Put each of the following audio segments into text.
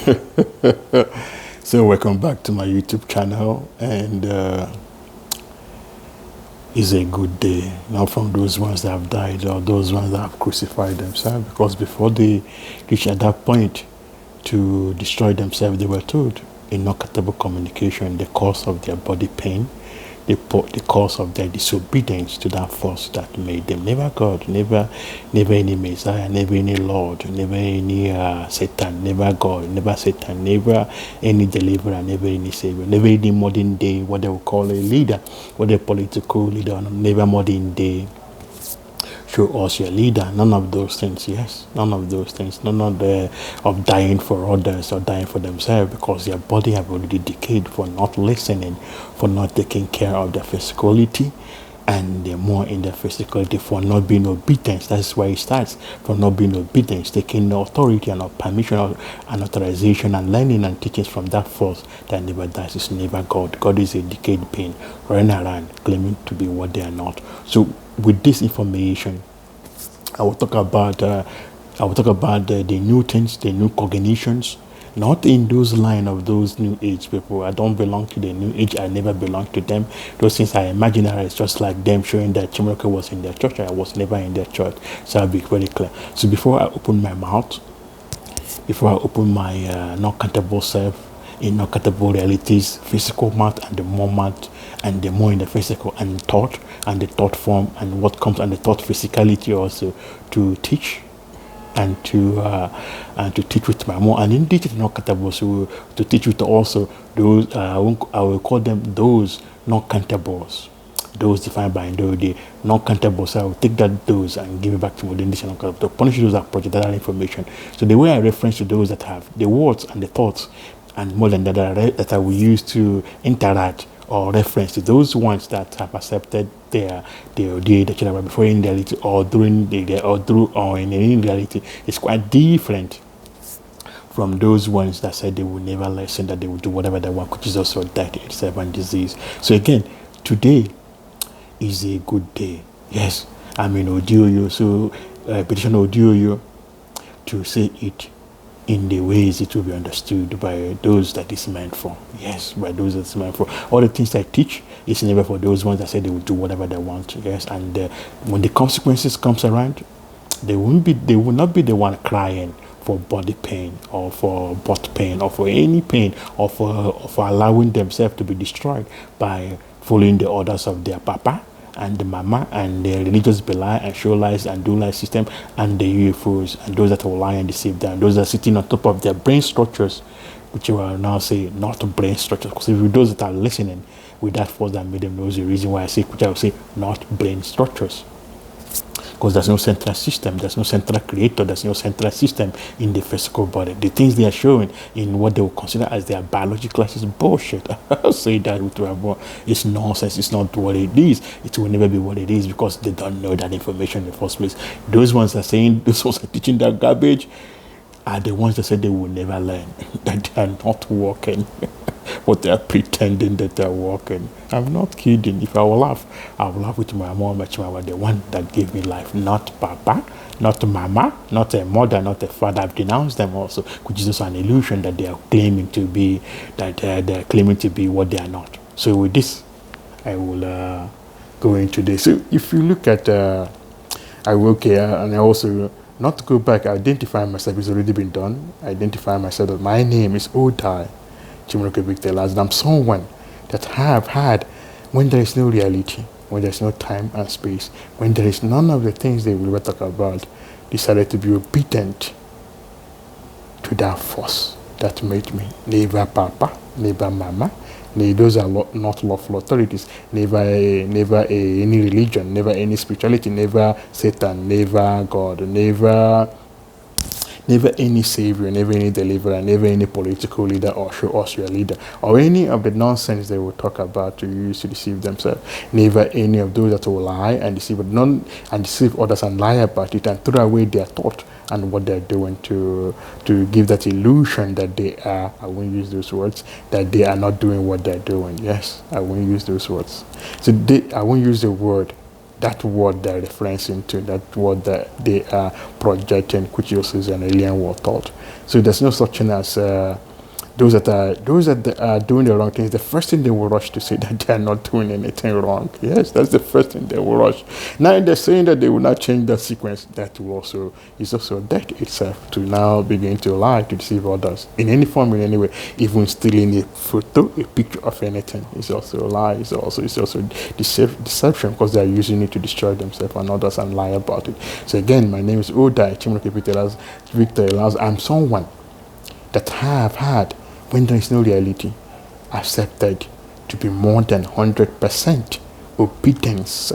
So welcome back to my YouTube channel, and it's a good day, not from those ones that have died or those ones that have crucified themselves, because before they reach at that point to destroy themselves, they were told in non-catable communication the cause of their body pain, the cause of their disobedience to that force that made them. Never God, never any Messiah, never any Lord, never any Satan, never God, never Satan, never any deliverer, never any savior, never any modern day, what they will call a leader, whether a political leader, never modern day. Show us your leader. None of those things. Yes, none of those things. None of dying for others or dying for themselves, because their body have already decayed for not listening, for not taking care of their physicality, and they're more in their physicality for not being obedient. That's where it starts, for not being obedient, taking the authority and permission and authorization and learning and teachings from that force that never dies. It's never God. God is a decayed being running around claiming to be what they are not. So with this information, I will talk about the new things, the new cognitions, not in those line of those new age people. I don't belong to the new age. I never belong to them. Those things are imaginary. It's just like them showing that Chimuroke was in their church. I was never in their church. So I'll be very clear. So before I open my mouth, before I open my non-countable self, in non-countable realities, physical mouth and the more mouth, and the more in the physical and thought, and the thought form, and what comes, and the thought physicality also, to teach and to teach with my more, and indeed it's not countable. So to teach with also those I will call them those non-countables, those defined by the non-countables. So I will take those and give it back to modern nation to punish those that project that information. So the way I reference to those that have the words and the thoughts, and more than that I will use to interact or reference to those ones that have accepted their children before in reality, or during the or through, or in reality, is quite different from those ones that said they will never listen, that they will do whatever they want, which is also death itself and disease. So again, today is a good day. Yes, I'm in audio, so petition audio to say it in the ways it will be understood by those that is meant for. Yes, by those that it's meant for. All the things I teach is never for those ones that say they will do whatever they want. Yes, and when the consequences comes around, they will not be the one crying for body pain or for butt pain or for any pain or for allowing themselves to be destroyed by following the orders of their papa and the mama and the religious belie and show lies and do lies system and the UFOs and those that will lie and deceive them, those that are sitting on top of their brain structures, which you will now say not brain structures, because if those that are listening with that force that made them knows the reason why I say, which I will say not brain structures. Because there's no central system, there's no central creator, there's no central system in the physical body. The things they are showing in what they will consider as their biological classes is bullshit. I'll say that with my more. It's nonsense. It's not what it is. It will never be what it is, because they don't know that information in the first place. Those ones are saying, those ones are teaching that garbage, are the ones that said they will never learn, that they are not working. But they are pretending that they're working. I'm not kidding. If I will laugh, I will laugh with my mom, the one that gave me life, not papa, not mama, not a mother, not a father. I've denounced them also, which is just an illusion that they are claiming to be, that they're claiming to be what they are not. So with this, I will go into this. So if you look at, I will care, and I also, not to go back, identify myself has already been done. Identify myself that my name is 0die0myutube, and I'm someone that have had, when there is no reality, when there is no time and space, when there is none of the things they will ever talk about, decided to be obedient to that force that made me. Never papa, never mama, those are not lawful authorities, never any religion, never any spirituality, never Satan, never God, never any savior, never any deliverer, never any political leader or show us your leader, or any of the nonsense they will talk about to use to deceive themselves. Never any of those that will lie and deceive others and lie about it and throw away their thought and what they're doing to give that illusion that they are, I won't use those words, that they are not doing what they're doing. Yes, I won't use those words. So I won't use the word that word they're referencing to, that word that they are projecting, which is an alien word thought. So there's no such thing as those that are doing the wrong things. The first thing they will rush to say that they are not doing anything wrong. Yes, that's the first thing they will rush. Now they're saying that they will not change the sequence. That will also is also death itself to now begin to lie, to deceive others in any form, in any way. Even stealing a photo, a picture of anything is also a lie. It's also deception, because they are using it to destroy themselves and others and lie about it. So again, my name is 0die0myutube. Victor allows. I'm someone that have had, when there is no reality, accepted to be more than 100% obedience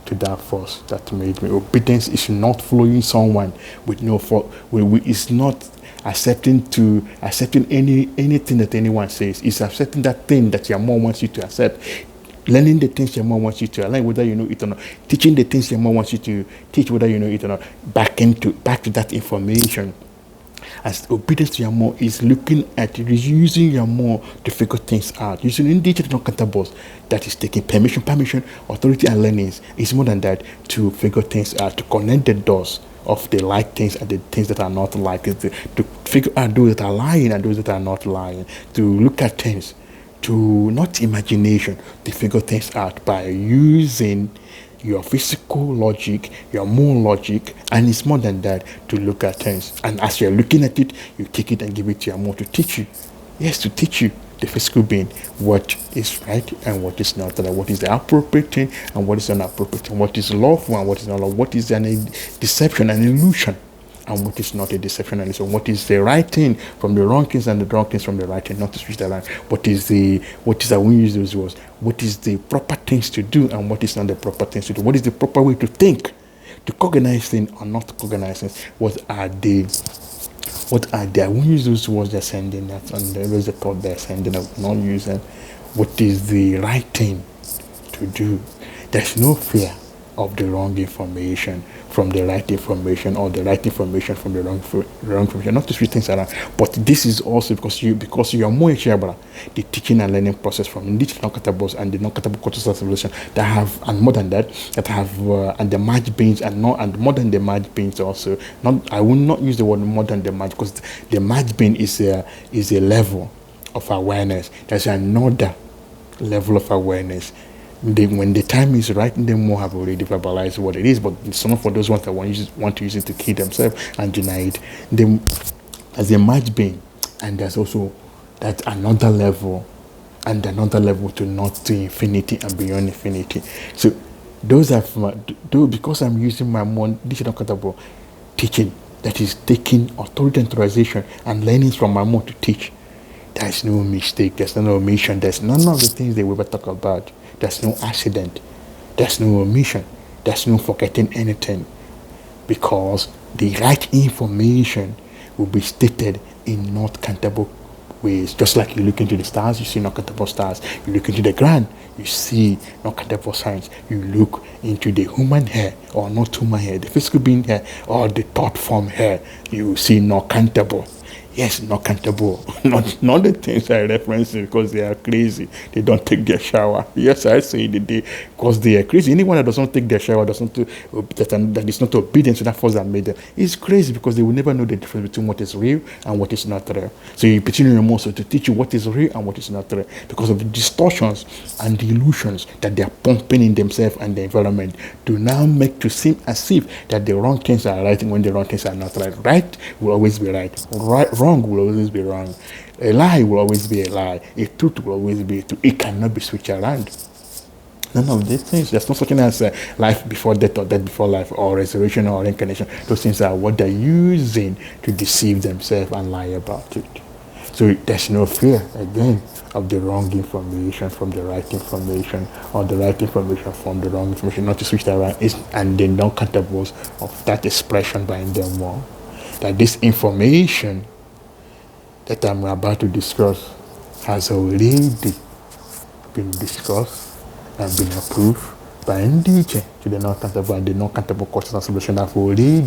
to that force that made me. Obedience is not following someone with no fault. It's not accepting anything that anyone says. It's accepting that thing that your mom wants you to accept. Learning the things your mom wants you to learn, whether you know it or not. Teaching the things your mom wants you to teach, whether you know it or not. Back to that information. As obedience to your mom is looking at using your mom to figure things out, using indicated non-countables, that is taking permission, authority, and learnings. It's more than that, to figure things out, to connect the dots of the like things and the things that are not like, to figure out those that are lying and those that are not lying, to look at things, to not imagination, to figure things out by using your physical logic, your moral logic, and it's more than that, to look at things. And as you're looking at it, you take it and give it to your mom to teach you. Yes, to teach you, the physical being, what is right and what is not right, what is the appropriate thing and what is inappropriate thing, what is lawful and what is not lawful, what is an deception and illusion, and what is not a deception and illusion, what is the right thing from the wrong things and the wrong things from the right thing, not to switch that line. What is I won't use those words. What is the proper things to do and what is not the proper things to do? What is the proper way to think, to cognize things or not to cognize things? What are I won't use those words they're sending, that and those the thought they're sending, I will not use them. What is the right thing to do? There's no fear of the wrong information from the right information, or the right information from the wrong information. Not to switch things around, but this is also because you are more a the teaching and learning process from the non-countables and the non-countable cultural civilization that have, and more than that, that have and the merged beings and more than the merged beings also. I will not use the word more than the merged, because the merged being is a level of awareness. There's another level of awareness. When the time is right, they more have already verbalized what it is, but some of those ones that want to use it to kill themselves and deny it, as a merged being, and there's also that another level, and another level to not to infinity and beyond infinity. So those are because I'm using my more digital countable teaching, that is taking authority and authorization and learnings from my mom to teach. There's no mistake, there's no omission, there's none of the things they will ever talk about. There's no accident, there's no omission, there's no forgetting anything, because the right information will be stated in not countable ways. Just like you look into the stars, you see not countable stars. You look into the ground, you see not countable signs. You look into the human hair, or not human hair, the physical being hair, or the thought form hair, you see not countable. Yes, not countable. Not the things I reference because they are crazy. They don't take their shower. Yes, I say because they are crazy. Anyone that doesn't take their shower, that is not obedient to that force that made them, is crazy, because they will never know the difference between what is real and what is not real. So you petition your muscle to teach you what is real and what is not real, because of the distortions and the illusions that they are pumping in themselves and the environment, to now make to seem as if that the wrong things are right when the wrong things are not right. Right will always be right. Wrong will always be wrong. A lie will always be a lie. A truth will always be a truth. It cannot be switched around. None of these things. There's no such thing as life before death, or death before life, or resurrection, or reincarnation. Those things are what they're using to deceive themselves and lie about it. So there's no fear, again, of the wrong information from the right information, or the right information from the wrong information, not to switch that around. And the non-countables of that expression by them more. That this information that I'm about to discuss has already been discussed and been approved by NDJ to the non-countable, and the non-countable cultural solution have already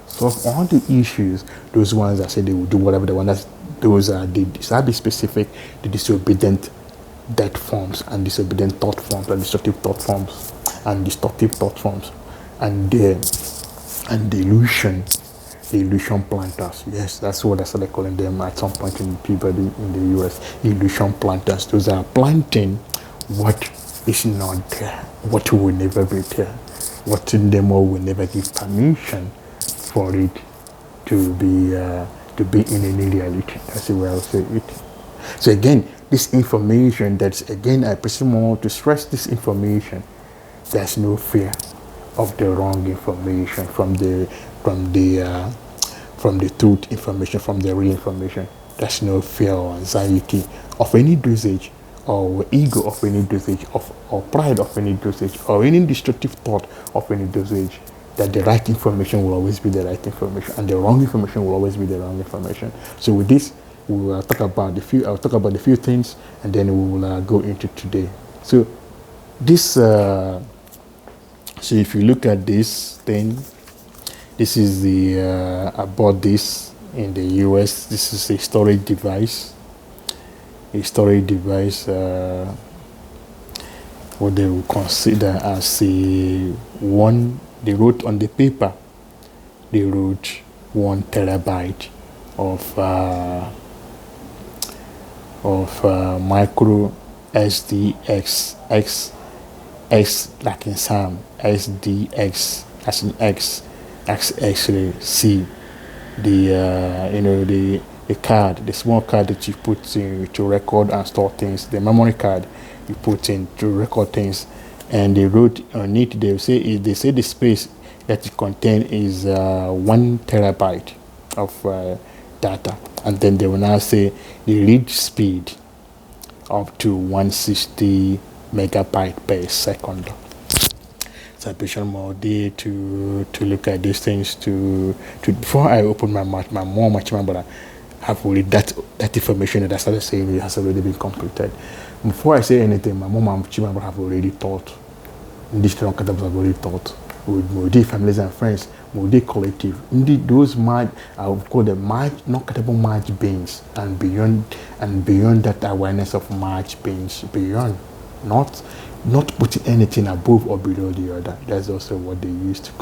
solved all the issues. Those ones that say they will do whatever they want, those are the specific, the disobedient death forms and disobedient thought forms and destructive thought forms. and distortive thought forms, and the illusion planters. Yes, that's what I started calling them at some point in people in the US. Illusion planters. Those are planting what is not there, what will never be there, what in them will never give permission for it to be in any reality. That's the way I'll say it. So again, this information, that's again, I presume more to stress this information. There's no fear of the wrong information from the truth information, from the real information. There's no fear or anxiety of any dosage, or ego of any dosage, or pride of any dosage, or any destructive thought of any dosage. That the right information will always be the right information, and the wrong information will always be the wrong information. So with this, we will talk about I'll talk about a few things, and then we will go into today. So this, so if you look at this thing, this is the I bought this in the US. This is a storage device. What they will consider as a one. They wrote on the paper. They wrote 1 terabyte of micro SDX X like in Sam, SDX as in X X-ray C, the card, the small card that you put in to record and store things, the memory card you put in to record things. And they wrote on it, they say the space that it contains is 1 terabyte of data, and then they will now say the read speed up to 160 megabyte per second. So I appreciate more day to look at these things. To before I open my mouth, my mom, but I have already that information that I started saying it has already been completed. Before I say anything, my mom and Chimamba have already thought. These countables have already thought with Modi families and friends, Modi collective. Indeed, those I would call them not countable march beings, and beyond that awareness of march beings, beyond not putting anything above or below the other. That's also what they used to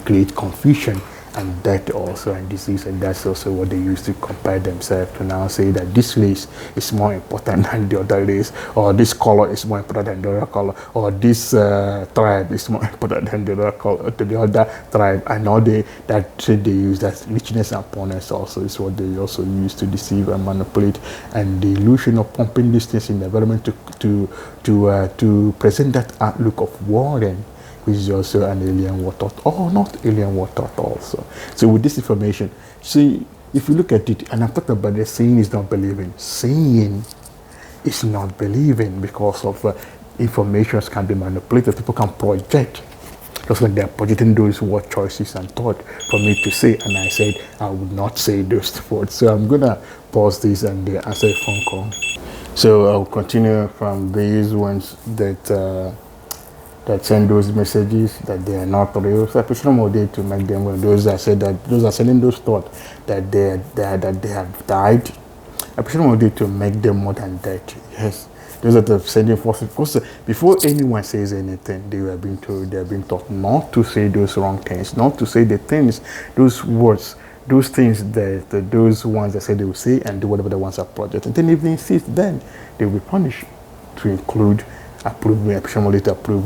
create confusion and death also, and disease, and that's also what they used to compare themselves to now say that this race is more important than the other race, or this color is more important than the other color, or this tribe is more important than the other tribe, and all that they use, that richness and poorness also is what they also use to deceive and manipulate, and the illusion of pumping these things in the environment to present that outlook of warring, which is also an alien war thought, or not alien war thought also. So with this information, see, if you look at it, and I'm talking about the seeing is not believing. Seeing is not believing because of informations can be manipulated. People can project, just like they're projecting those word choices and thought for me to say, and I said I would not say those words. So I'm gonna pause this and answer a phone call. So I'll continue from these ones that send those messages that they are not real. So I appreciate more day to make them well. Those that say that, those are sending those thoughts that they have died. I appreciate more day to make them more than dead. Yes, those that are sending forces. Because before anyone says anything, they are being told, they are being taught not to say those wrong things, not to say the things, those words, those things that those ones that say they will say and do whatever the ones are projected. And then if they insist, then they will be punished, to include approve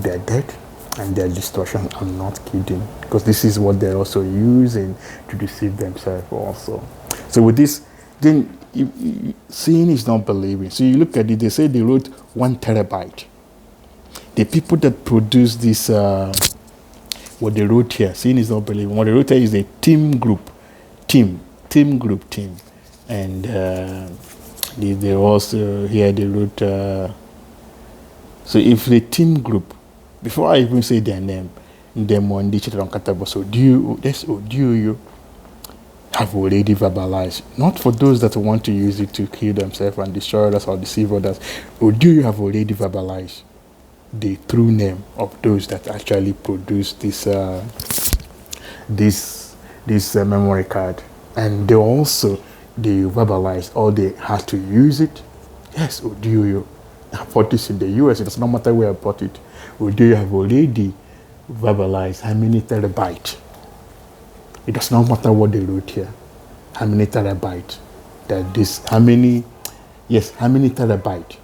their death and their destruction. I'm not kidding, because this is what they're also using to deceive themselves also. So with this, then seeing is not believing. So you look at it, they say they wrote 1 terabyte. The people that produce this, what they wrote here, seeing is not believing. What they wrote here is a team group, and they also here they wrote. So if the team group, before I even say their name, them on the children countables, so you have already verbalized. Not for those that want to use it to kill themselves and destroy others or deceive others. Or do you have already verbalized the true name of those that actually produce this memory card? And they verbalized, or they had to use it. Yes, or do you? I bought this in the US. It does not matter where I bought it. They have already verbalized how many terabytes. It does not matter what they wrote here. How many terabytes that this, how many terabytes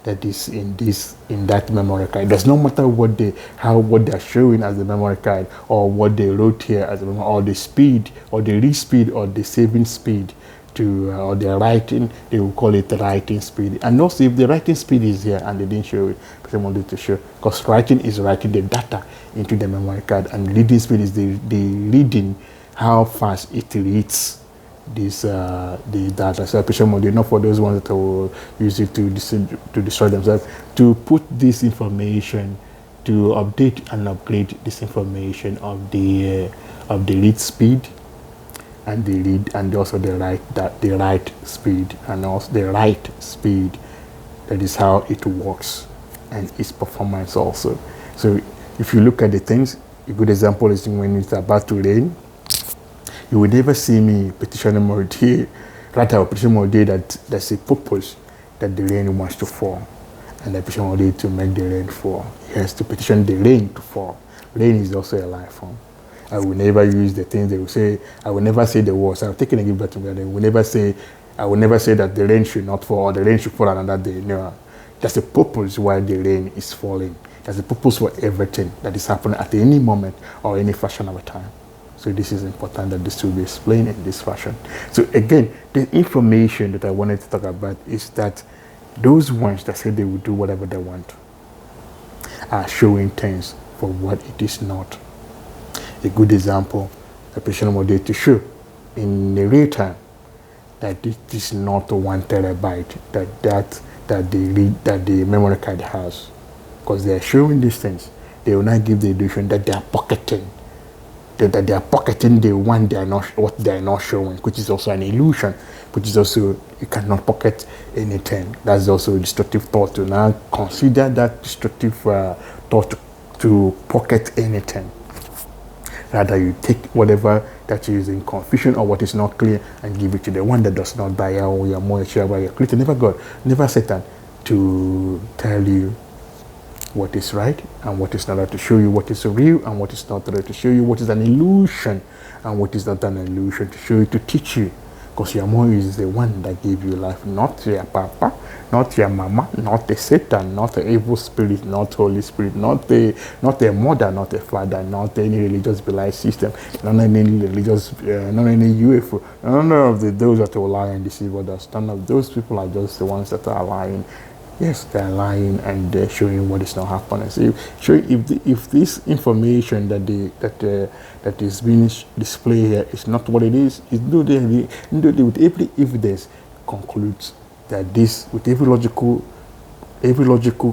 that is in that memory card. It does not matter what they're showing as the memory card, or what they wrote here as the memory, or the speed, or the read speed, or the saving speed to or the writing. They will call it the writing speed. And also, if the writing speed is here and they didn't show it, they wanted to show, because writing is writing the data into the memory card, and reading speed is the reading, how fast it reads this the data. So application module, not for those ones that will use it to destroy themselves, to put this information, to update and upgrade this information of the read speed, and the read, and also the write speed, and also the write speed. That is how it works, and its performance also. So if you look at the things, a good example is when it's about to rain. You will never see me petitioning more day, rather petition more day that there's a purpose that the rain wants to fall, and the petition more day to make the rain fall. He has to petition the rain to fall. Rain is also a life form. I will never use the things they will say. I will never say the words. I'll take it and give back to me. I will never say that the rain should not fall, or the rain should fall another day. No, there's a purpose why the rain is falling. There's a purpose for everything that is happening at any moment or any fraction of a time. So this is important that this will be explained in this fashion. So again, the information that I wanted to talk about is that those ones that say they will do whatever they want are showing things for what it is not. A good example, a patient model to show in the real time that it is not 1 terabyte that the memory card has, because they are showing these things. They will not give the illusion that they are pocketing. That they are pocketing the one what they are not showing, which is also an illusion, which is also, you cannot pocket anything. That's also a destructive thought, to now consider that destructive thought to pocket anything. Rather, you take whatever that is in confusion or what is not clear and give it to the one that does not buy, or you are more sure about your creator. Never God, never Satan to tell you what is right and what is not right, to show you what is real and what is not right, to show you what is an illusion and what is not an illusion, to show you, to teach you, because your mom is the one that gave you life, not your papa, not your mama, not the Satan, not the evil spirit, not Holy Spirit, not a mother, not a father, not any religious belief system, not any religious, not any UFO, none of those that will lie and deceive others. None of those people are just the ones that are lying. Yes, they're lying and they're showing what is not happening. So, if this information that is being displayed here is not what it is, with every evidence concludes that this, with every logical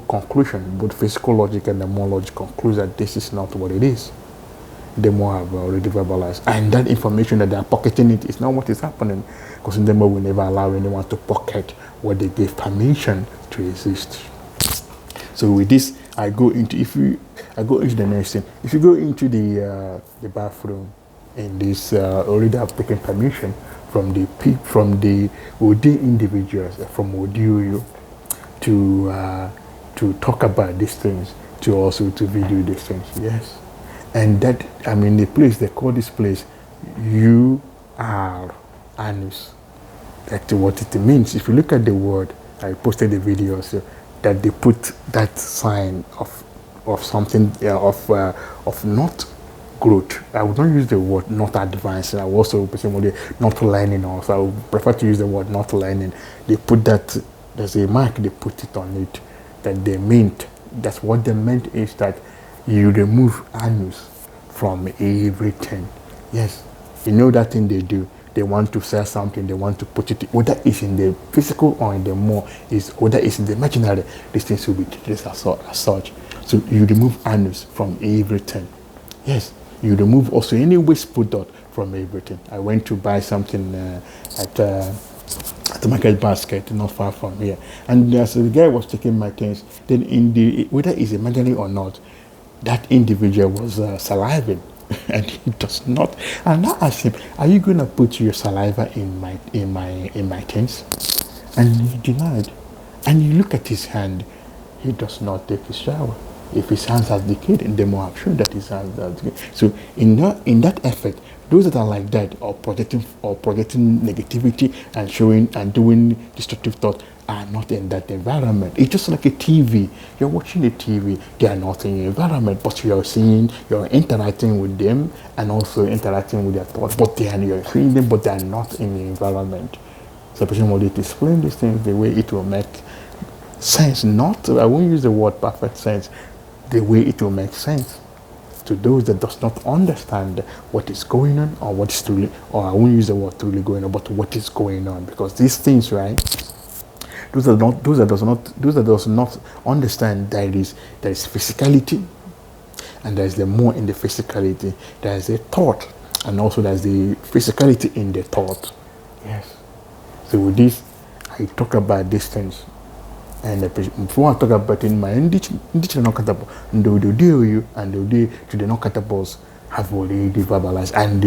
conclusion, both physical logic and the more logic concludes that this is not what it is. The more have already verbalized, and that information that they are pocketing it is not what is happening, because in the more we never allow anyone to pocket what they gave permission to exist. So with this, I go into the next thing. If you go into the bathroom in this, already have taken permission from the OD individuals, from ODU, to talk about these things, to also to video these things. Yes. And that, I mean, the place, they call this place anus. That's what it means. If you look at the word, I posted the video, so that they put that sign of something, of not growth. I would not use the word not advancing. I would also say not learning also. I would prefer to use the word not learning. They put that, there's a mark, they put it on it, that they meant. That's what they meant, is that you remove anus from everything. Yes, you know that thing they do. They want to sell something, they want to put it, whether it's in the physical or in the more, whether it's in the imaginary, these things will be treated as such. So you remove anus from everything. Yes, you remove also any waste product from everything. I went to buy something at the market basket, not far from here, and as the guy was taking my things, then whether it's imaginary or not, that individual was saliving. And he does not. And I asked him, "Are you going to put your saliva in my things?" And he denied. And you look at his hand, he does not take his shower. If his hands are decayed, and then I'm sure that his hands are decayed. So in that effect, those that are like that, or projecting negativity and showing and doing destructive thought, are not in that environment. It's just like a TV. You're watching the TV, they are not in your environment, but you're interacting with them and also interacting with their thoughts, but you're seeing them, but they are not in the environment. So the person will explain these things the way it will make sense. I won't use the word perfect sense, the way it will make sense to those that does not understand what is going on, or what is truly, or I won't use the word truly going on, but what is going on. Because these things, right? Those that does not understand that there is physicality, and there is the more in the physicality. There is a thought, and also there is the physicality in the thought. Yes. So with this, I talk about these things. And before I talk about in my indigenous non-countables, and the non-countables have already verbalized, and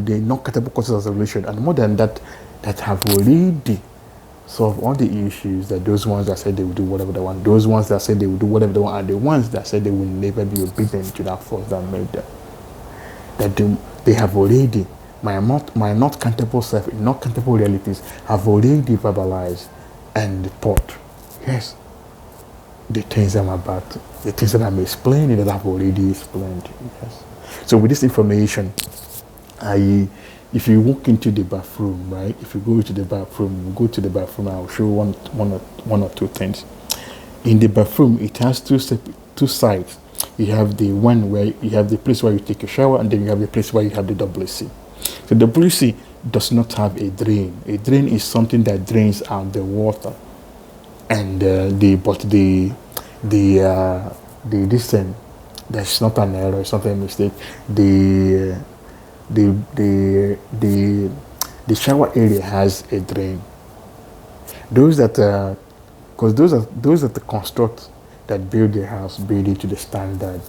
the non-countable causes of solution, and more than that, that have already solved all the issues. That those ones that said they will do whatever they want, those ones that said they will do whatever they want, are the ones that said they will never be obedient to that force that made them. That they have already, my not countable self, not countable realities, have already verbalized and thought. Yes, the things I'm about, the things that I'm explaining, that I've already explained. Yes. So with this information, if you walk into the bathroom, right? If you go to the bathroom, I'll show one or two things. In the bathroom, it has two sides. You have the one where you have the place where you take a shower, and then you have the place where you have the WC. So the WC does not have a drain. A drain is something that drains out the water. And the distance, that's not an error, it's not a mistake. The shower area has a drain. Those that construct, that build their house, build it to the standard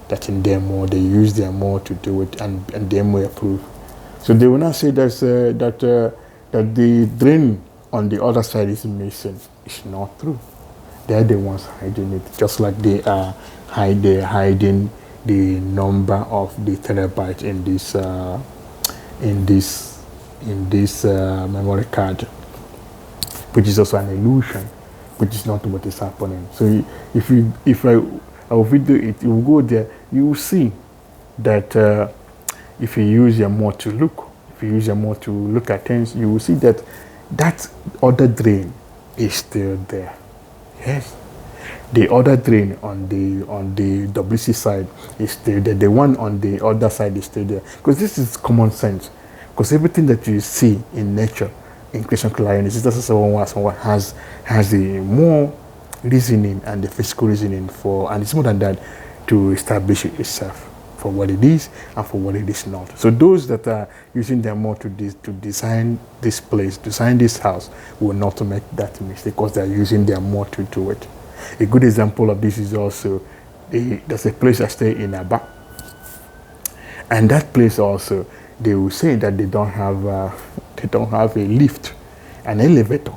that in their mmuo, they use their mmuo to do it, and their mmuo approve. So they will not say that the drain on the other side is missing. It's not true. They're the ones hiding it, just like they are hiding the number of the terabyte in this memory card, which is also an illusion, which is not what is happening. So if I will video it, you will go there, you will see that if you use your mmuo to look at things, you will see that other drain is still there. Yes, the other drain on the WC side is still there. The one on the other side is still there, because this is common sense. Because everything that you see in nature, in creation, someone has the more reasoning and the physical reasoning for, and it's more than that, to establish it itself for what it is and for what it is not. So those that are using their mmuo to design this place, design this house, will not make that mistake, because they are using their mmuo to do it. A good example of this is also, there's a place I stay in Aba, and that place also, they will say that they don't have a lift, an elevator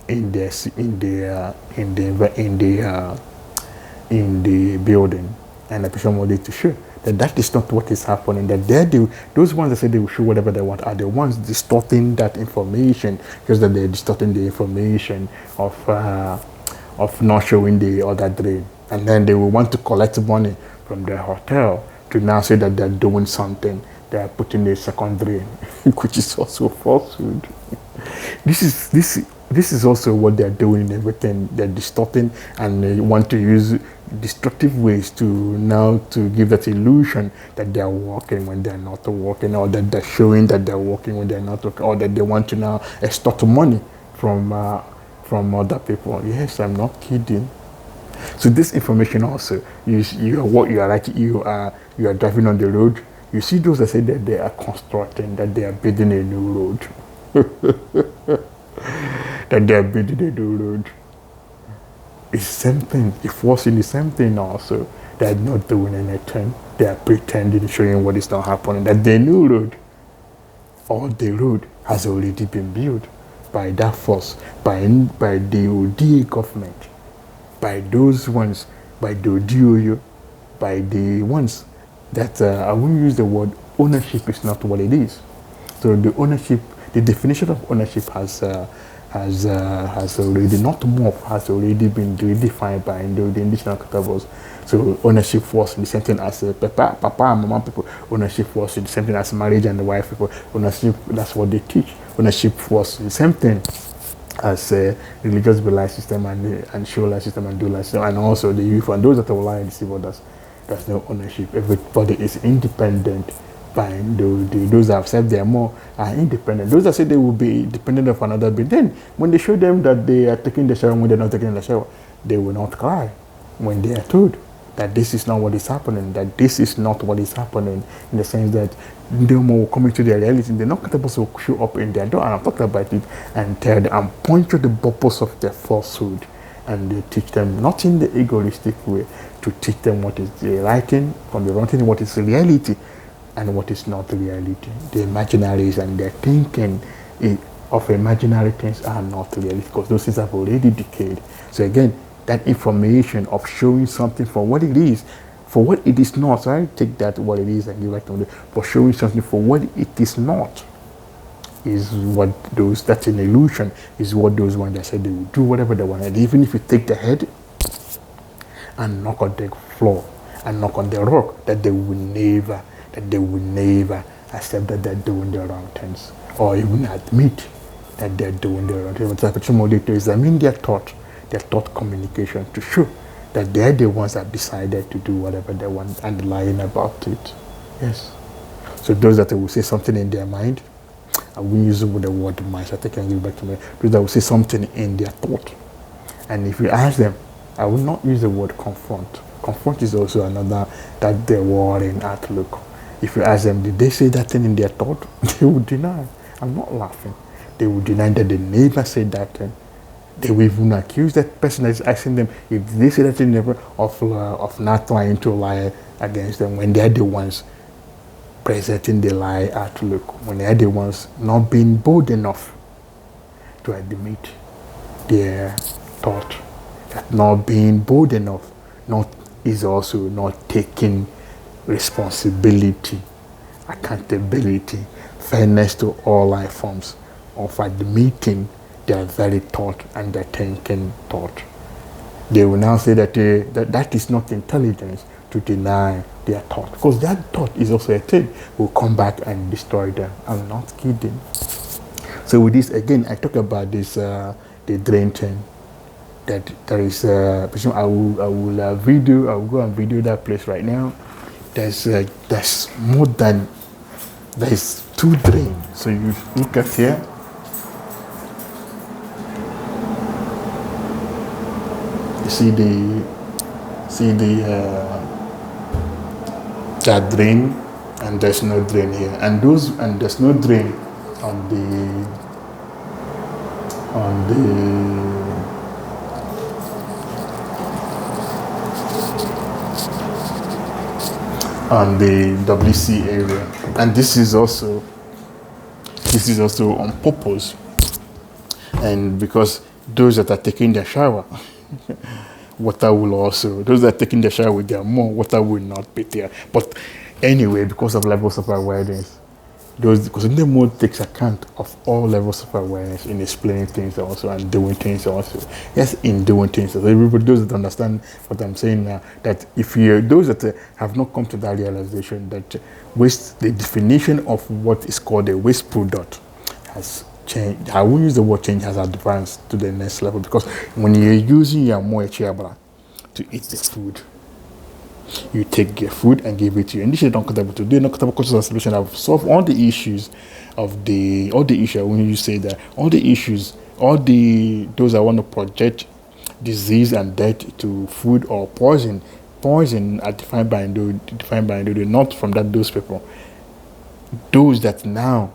in the building, and the person wanted to show that is not what is happening. That those ones that say they will show whatever they want are the ones distorting that information, because that they're distorting the information of not showing the other drain, and then they will want to collect money from the hotel to now say that they're doing something. They are putting a second drain, which is also falsehood. This is also what they're doing in everything. They're distorting, and they want to use destructive ways to give that illusion that they're working when they're not working, or that they're showing that they're working when they're not working, or that they want to now extort money from other people. Yes, I'm not kidding. So this information also, you are driving on the road. You see those that say that they are constructing, that they are building a new road. That they are building a new road. It's the same thing. It's forcing the same thing also. They are not doing anything. They are pretending, showing what is not happening. That the new road, or the road, has already been built by that force, by the ODA government. by those ones, by the DOU, by the ones that I won't use the word ownership is not what it is. So the ownership, the definition of ownership has already not more has already been redefined by the indigenous countables. So ownership was the same thing as papa and mama people. Ownership was the same thing as marriage and the wife people. Ownership, that's what they teach. Ownership was the same thing as religious belief system and show life system and do life system, and also the youth and those that will lie and deceive others. There's no ownership. Everybody is independent. By those that have said they are more are independent. Those that say they will be dependent of another, but then when they show them that they are taking the shower when they're not taking the shower, they will not cry when they are told that this is not what is happening, that this is not what is happening, in the sense that they will come into their reality. They're not capable to show up in their door, and I'm talking about it, and tell them and point to the purpose of their falsehood, and they teach them not in the egoistic way, to teach them what is the right thing from the wrong thing, what is reality and what is not reality. The imaginaries and their thinking of imaginary things are not reality, because those things have already decayed. So again, that information of showing something for what it is, for what it is not. So I take that what it is and give back to them. For showing something for what it is not is what those, that's an illusion, is what those ones that said they will do whatever they want. And even if you take the head and knock on the floor and knock on the rock, that they will never accept that they're doing the wrong things, or even admit that they're doing the wrong things. What type of is, I mean, their thought communication to show that they're the ones that decided to do whatever they want and lying about it. Yes. So those that will say something in their mind, I will use the word mind, so I think I can give back to me. Those that will say something in their thought, and if you ask them, I will not use the word confront. Confront is also another, that the warring outlook. If you ask them, did they say that thing in their thought? They would deny. I'm not laughing. They would deny that they never said that thing. They will even accuse that person that is asking them if they say that thing of not trying to lie against them, when they are the ones presenting the lie outlook, when they are the ones not being bold enough to admit their thought, that not being bold enough is also not taking responsibility, accountability, fairness to all life forms, of admitting their very thought and their thinking thought. They will now say that that is not intelligence, to deny their thought, because that thought is also a thing, will come back and destroy them. I'm not kidding. So with this, again, I talk about this, the drain thing. That there is, I will go and video that place right now. There's more than, there's 2 drains. So you look at here. You see that drain, and there's no drain here, and there's no drain on the WC area, and this is also on purpose, and because those that are taking their shower, water will also, those that are taking their shower with their mmuo, water will not be there. But anyway, because of levels of awareness, because the mode takes account of all levels of awareness in explaining things also and doing things also. Yes, in doing things. So everybody, those that understand what I'm saying now, that if you, those that have not come to that realization that waste, the definition of what is called a waste product has changed. I will use the word change, has advanced to the next level, because when you're using your mmuo to eat the food, you take your food and give it to you. And this is not comfortable to do. Not comfortable conscious solution have solved all the issues of all the issues. When you say that, all the issues, those that want to project disease and death to food or poison are defined by not from those people. Those that now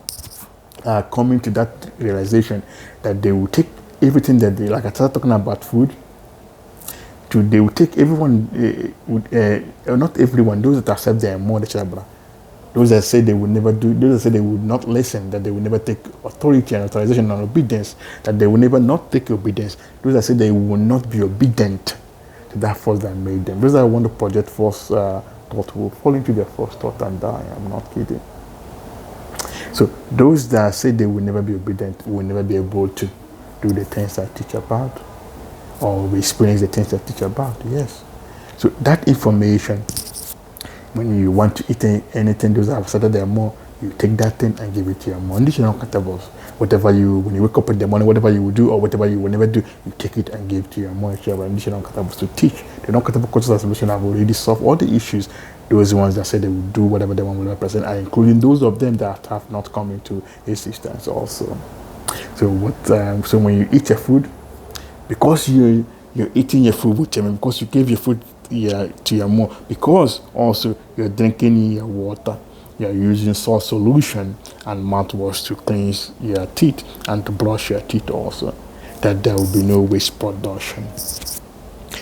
are coming to that realization that they will take everything that they, like I started talking about food. They will take everyone, not everyone, those that accept their more the chabra, those that say they would never do, those that say they would not listen, that they will never take authority and authorization and obedience, that they will never not take obedience, those that say they will not be obedient, that force that made them. Those that want to project force thought will fall into their first thought and die. I'm not kidding. So those that say they will never be obedient will never be able to do the things I teach about, or experience the things I teach about. Yes. So that information, when you want to eat anything, those that have started their more, you take that thing and give it to your more. And these are not countables. Whatever when you wake up in the morning, whatever you will do or whatever you will never do, you take it and give it to your more. And these are not countables to teach. The non-countable coaches and solution have already solved all the issues. Those ones that say they will do whatever they want with their person are including those of them that have not come into existence also. So so when you eat your food, because you're eating your food with them, because you gave your food to your more, because also you're drinking your water, you're using salt solution and mouthwash to cleanse your teeth and to brush your teeth also, that there will be no waste production.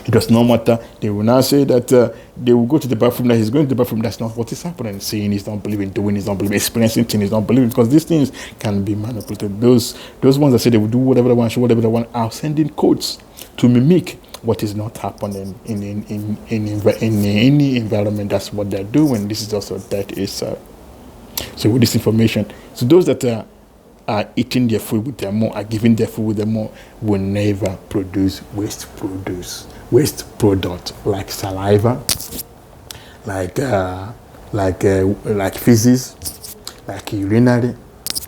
It does not matter. They will now say that they will go to the bathroom, that he's going to the bathroom. That's not what is happening. Seeing is not believing, doing is not believing, experiencing things is not believing, because these things can be manipulated. Those ones that say they will do whatever they want, show whatever they want, are sending codes to mimic what is not happening in any environment. That's what they're doing. This is also that is so with this information. So those that are eating their food with their more, are giving their food with their more, will never produce waste product like saliva, like feces, like urinary.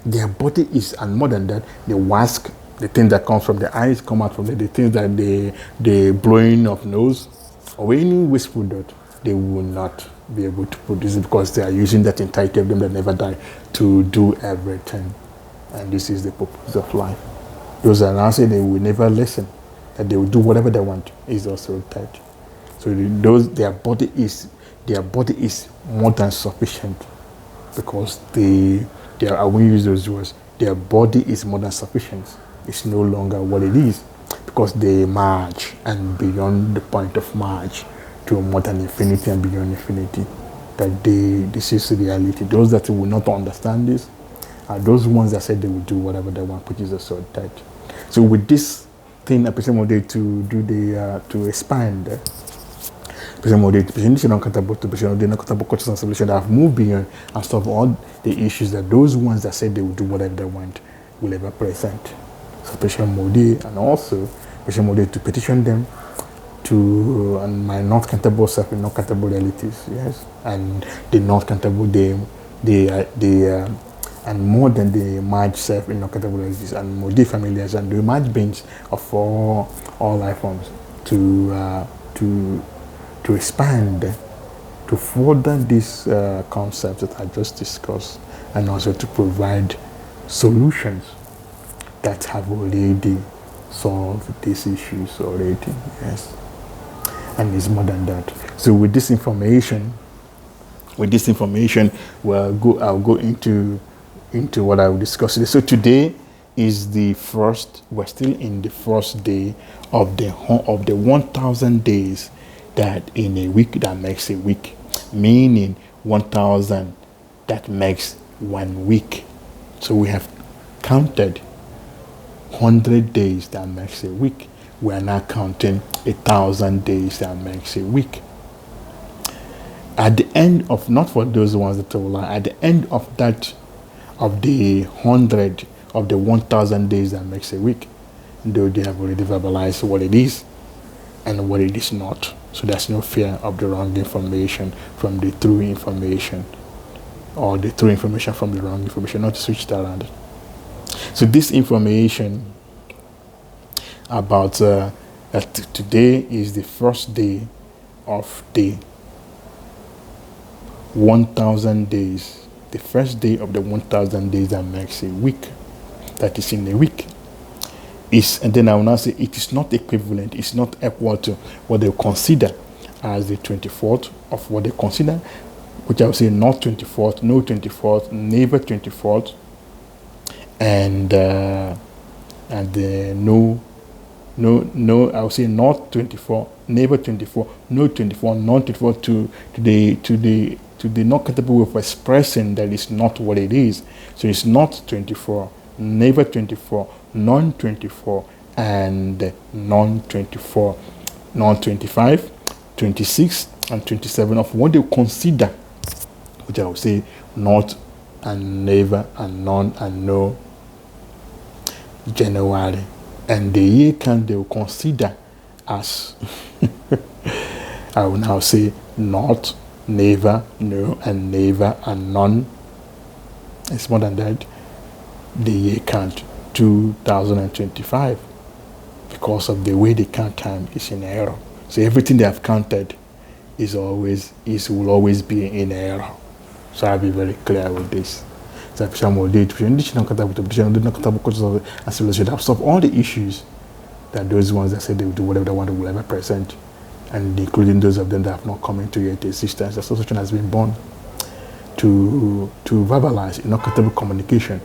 Their body is, and more than that, the wask, the thing that comes from the eyes come out from the things that the blowing of nose or any waste product, they will not be able to produce it, because they are using that entirety of them that never die to do everything. And this is the purpose of life. Those that now say they will never listen, that they will do whatever they want, is also that. So their body is more than sufficient, because I won't use those words. Their body is more than sufficient. It's no longer what it is, because they march and beyond the point of march to more than infinity and beyond infinity. That this is the reality. Those that will not understand this are those ones that said they will do whatever they want, which is a sort that. So with this thing, I presume to expand. Petitioning uncountable to petitioning uncountable coaches and solutions that have moved beyond and solve all the issues that those ones that said they will do whatever they want will ever present. So petition mode, and also petition mode to petition them to and my not countable self in not countable realities, yes, and the not countable and more than the merged self in non-countable realities, and more familiars and the merged beings of all life forms to expand, to further these concepts that I just discussed, and also to provide solutions that have already solved these issues already, yes. And it's more than that. So with this information, I'll go into what I will discuss today. So today is we're still in the first day of the 1,000 days that in a week that makes a week, meaning 1,000 that makes 1 week. So we have counted 100 days that makes a week. We are now counting 1,000 days that makes a week. At the end of, not for those ones that will lie, at the end of that, of the 100 of the 1,000 days that makes a week, though they have already verbalized what it is and what it is not. So there's no fear of the wrong information from the true information, or the true information from the wrong information, not to switch it around. So this information about that today is the first day of the 1,000 days, the first day of the 1,000 days that makes a week, that is in a week. And then I will now say it is not equivalent, it's not equal to what they consider as the 24th of what they consider, which I will say not 24th, no 24th, never 24th, and no, I would say not 24, never 24, no 24, non-24 to the not capable of expressing that it's not what it is. So it's not 24, never 24, non-24, and non-24. non-25, 26, and 27 of what they consider, which I would say not and never and none and no generally. And the year count they will consider as, I will now say not, never, no, and never, and none. It's more than that. The year count 2025, because of the way they count time, is in error. So everything they have counted will always be in error. So I'll be very clear with this. So should have solved all the issues that those ones that say they will do whatever they want will ever present, and including those of them that have not come into yet existence. The association has been born to verbalize in non-countables communication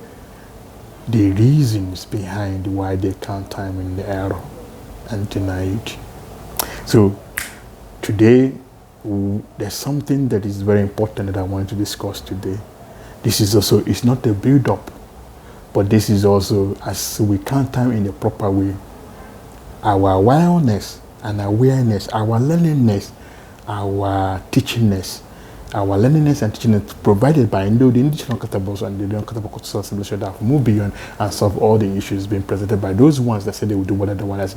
the reasons behind why they count time in the error and deny it. So today, there's something that is very important that I want to discuss today. This is also, it's not a build-up, but this is also, as we count time in a proper way, our awareness and awareness, our learningness, our teachingness, our learningness and teachingness provided by the indigenous countables and the non-countable cultural simulation that have moved beyond and solve all the issues being presented by those ones that say they will do whatever they want.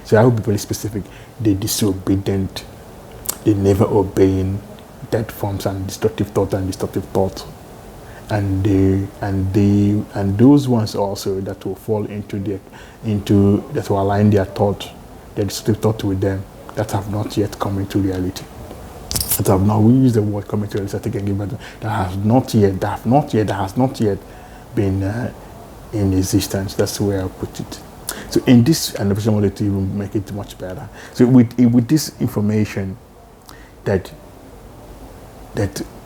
So I will be very specific. They disobedient, they never obeying dead forms and destructive thought and destructive thought. And those ones also that will fall into that will align their thought, their destructive thought with them, that have not yet come into reality. That have not, we use the word coming to reality again, but that has not yet been in existence. That's the way I put it. So in this, and I wanted to even make it much better. So with this information that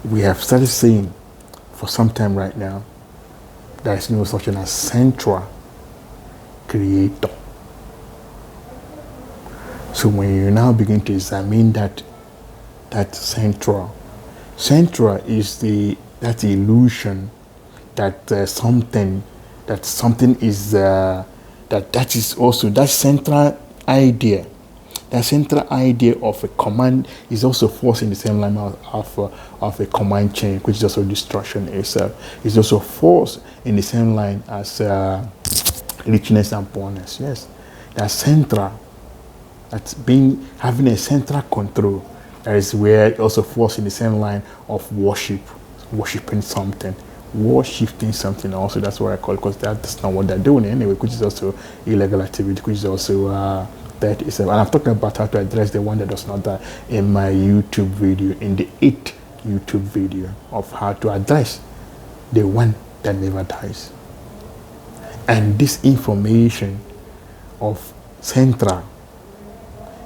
we have started seeing for some time right now, there is no such thing as central creator. So when you now begin to examine that central is that illusion that something is that is also that central idea. That central idea of a command is also forced in the same line of a command chain, which is also destruction itself. It's also forced in the same line as richness and poorness. Yes, that central, that's having a central control. That is where it also falls in the same line of worshipping something. Worshipping something also, that's what I call it, because that's not what they're doing anyway, which is also illegal activity, which is also that is, and I'm talking about how to address the one that does not die in my YouTube video, in the 8th YouTube video of how to address the one that never dies. And this information of central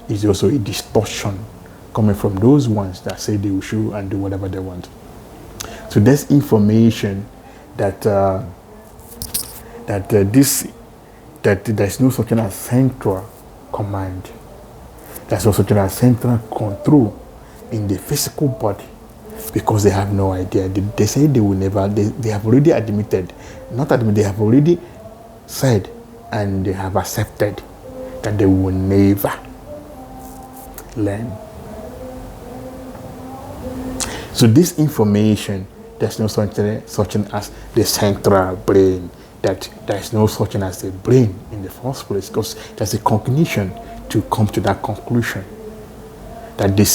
is also a distortion coming from those ones that say they will show and do whatever they want. So there's information that there's no such thing as central command. There's no such thing as central control in the physical body, because they have no idea. They say they will never. They have already admitted, not admitted. They have already said and they have accepted that they will never learn. So this information, there's no such thing as the central brain. That there's no such thing as the brain in the first place, because there's a cognition to come to that conclusion. That this